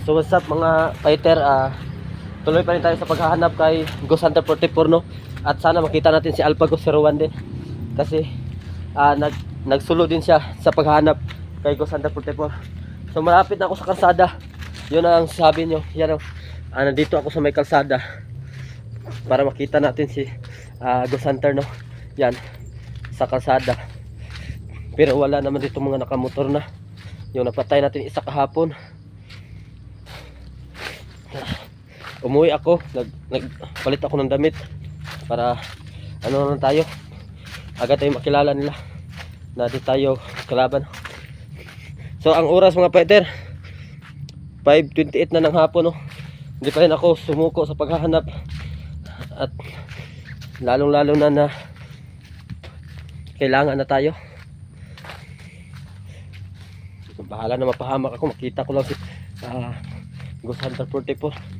So what's up mga fighter, tuloy pa rin tayo sa paghahanap kay Ghost Hunter 44, no? At sana makita natin si Alpha Ghost 01 din. Kasi nagsulo din siya sa paghahanap kay Ghost Hunter 44. So malapit na ako sa kalsada. Yun ang sabi nyo. Yan, nandito ako sa may kalsada para makita natin si Ghost Hunter, no? Yan, sa kalsada. Pero wala naman dito mga nakamotor na. Yung napatay natin isa kahapon. Umuwi ako, nagpalit ako ng damit para ano na tayo, agad tayo makilala nila na di tayo kalaban. So ang oras mga fighter, 5:28 na ng hapon, no? Hindi pa rin ako sumuko sa paghahanap. At lalong lalo na kailangan na tayo. Bahala na mapahamak ako, makita ko lang si Ghost Hunter 44.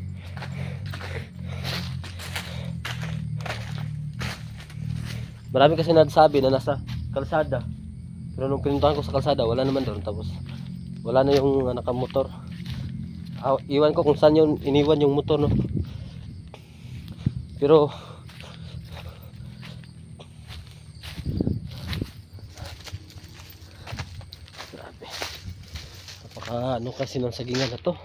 Marami kasi nagsabi na nasa kalsada, pero nung pinuntahan ko sa kalsada wala naman doon. Tapos wala na yung nakamotor. Iwan ko kung saan yun iniwan yung motor, no? Pero grabe, ano kasi ng sagingan na to.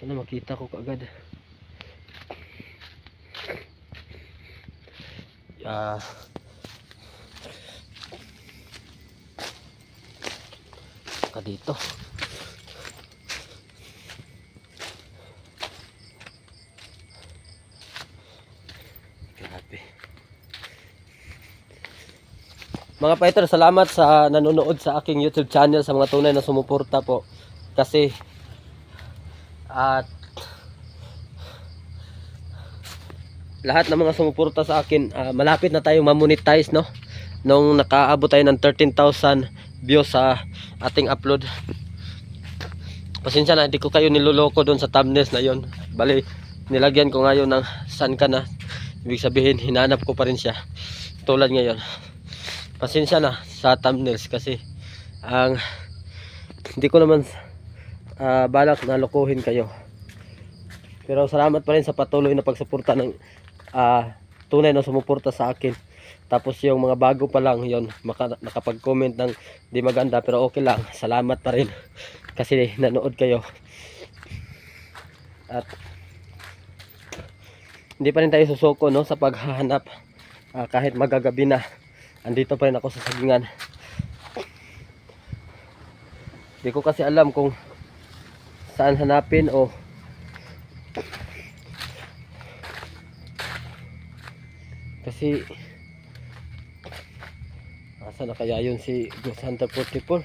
Sana makita ko kaagad. Dito grabe. Mga fighter, salamat sa nanonood sa aking YouTube channel, sa mga tunay na sumuporta po. Kasi at lahat ng mga sumuporta sa akin, malapit na tayong ma-monetize, no? Nung nakaabot tayo ng 13,000 views sa ating upload. Pasensya na, hindi ko kayo niloloko doon sa thumbnails na yon. Bali, nilagyan ko ngayon ng saan ka na. Ibig sabihin, hinanap ko pa rin siya. Tulad ngayon. Pasensya na sa thumbnails kasi hindi ko naman balak na lokohin kayo. Pero salamat pa rin sa patuloy na pagsuporta ng tunay na sumuporta sa akin. Tapos yung mga bago pa lang yon, nakapag-comment ng di maganda, pero okay lang, salamat pa rin kasi nanood kayo. At hindi pa rin tayo susuko, no, sa paghahanap. Kahit magagabi na, andito pa rin ako sa sagingan. Hindi ko kasi alam kung saan hanapin o kasi asa na kaya yun si Ghost Hunter 44.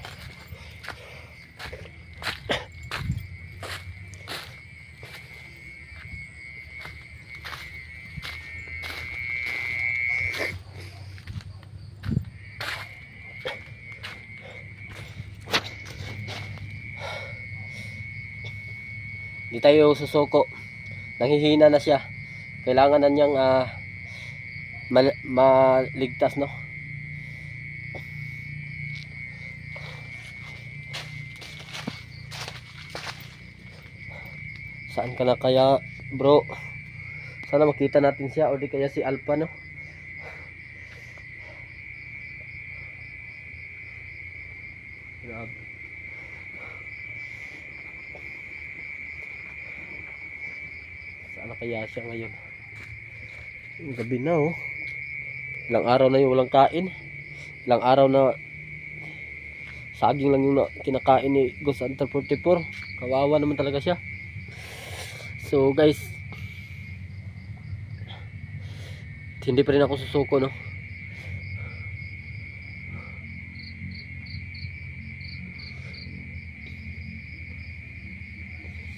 Di tayo susuko, nanghihina na siya, kailangan na niyang maligtas, no? Saan ka na kaya, bro? Sana makita natin siya, o di kaya si Alpha, no? Grabe. Saan kaya siya ngayon? Gabi na, oh. Ilang araw na yung walang kain. Ilang araw na saging lang yung kinakain ni Ghost Hunter 44. Kawawa naman talaga siya. So guys, hindi pa rin ako susuko, no?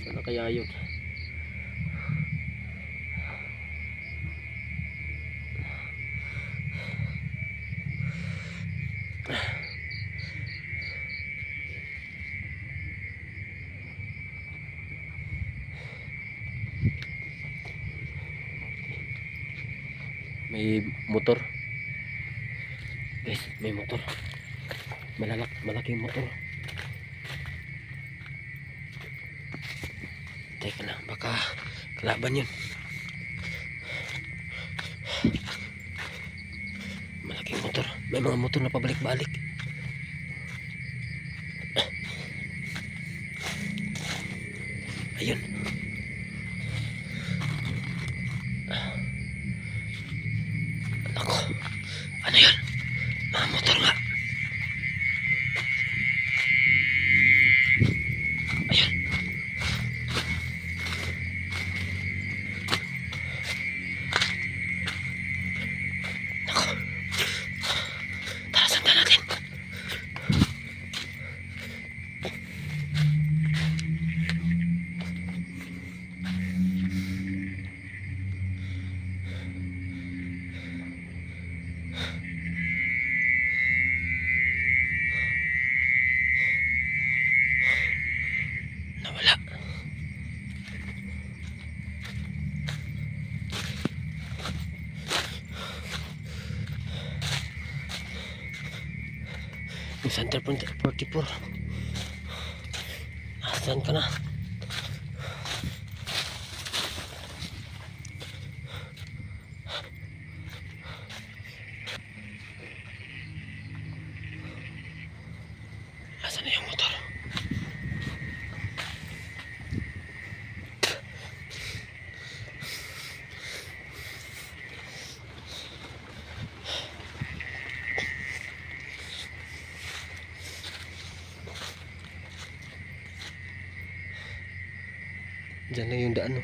Sana kaya yun? May motor. Guys, may motor. Malaking motor. Teka lang, baka kalaban yun. Malaking motor. May mga motor na pabalik-balik. Ayun. Ako. Ano yan? Mga motor nga. Ayun. Ako. Tara, sundan natin. Nawala. Yung Center 44. Nasaan ka na? Nasaan na yung motor? Diyan lang yung daan, no?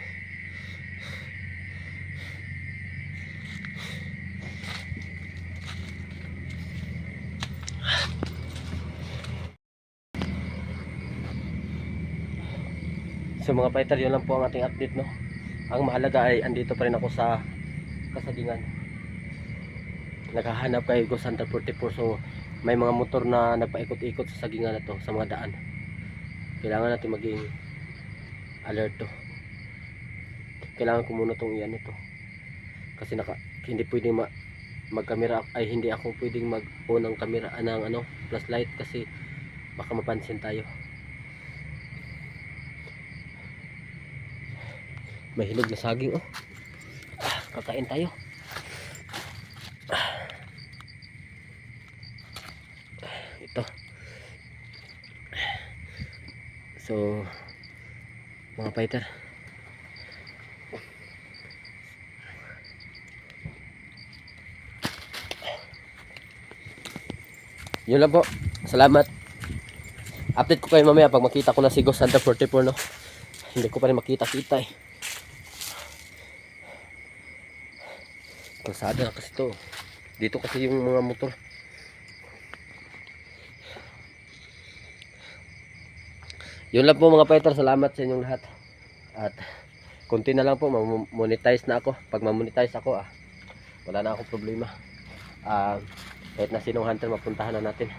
So mga fighter, yun lang po ang ating update, no? Ang mahalaga ay andito pa rin ako sa Kasagingan. Naghahanap kay Ghost Hunter 44. So may mga motor na nagpaikot-ikot sa Sagingan na to, sa mga daan. Kailangan natin maging alert to. Kailangan ko muna tong iyan ito. Kasi hindi pwedeng magkamera, ay hindi ako pwedeng mag-on ng kamera ng flashlight kasi baka mapansin tayo. May hinog na saging, oh. Kakain tayo. Ito. So mga fighter, yun lang po. Salamat. Update ko kayo mamaya pag makita ko na si Ghost Hunter 44, no? Hindi ko pa rin makita-kita eh. Kalsada na kasi to. Dito kasi yung mga motor. Yun lang po mga fighter. Salamat sa inyong lahat. At konti na lang po, monetize na ako. Pag ma-monetize ako, wala na akong problema. Kahit na sinong hunter mapuntahan na natin.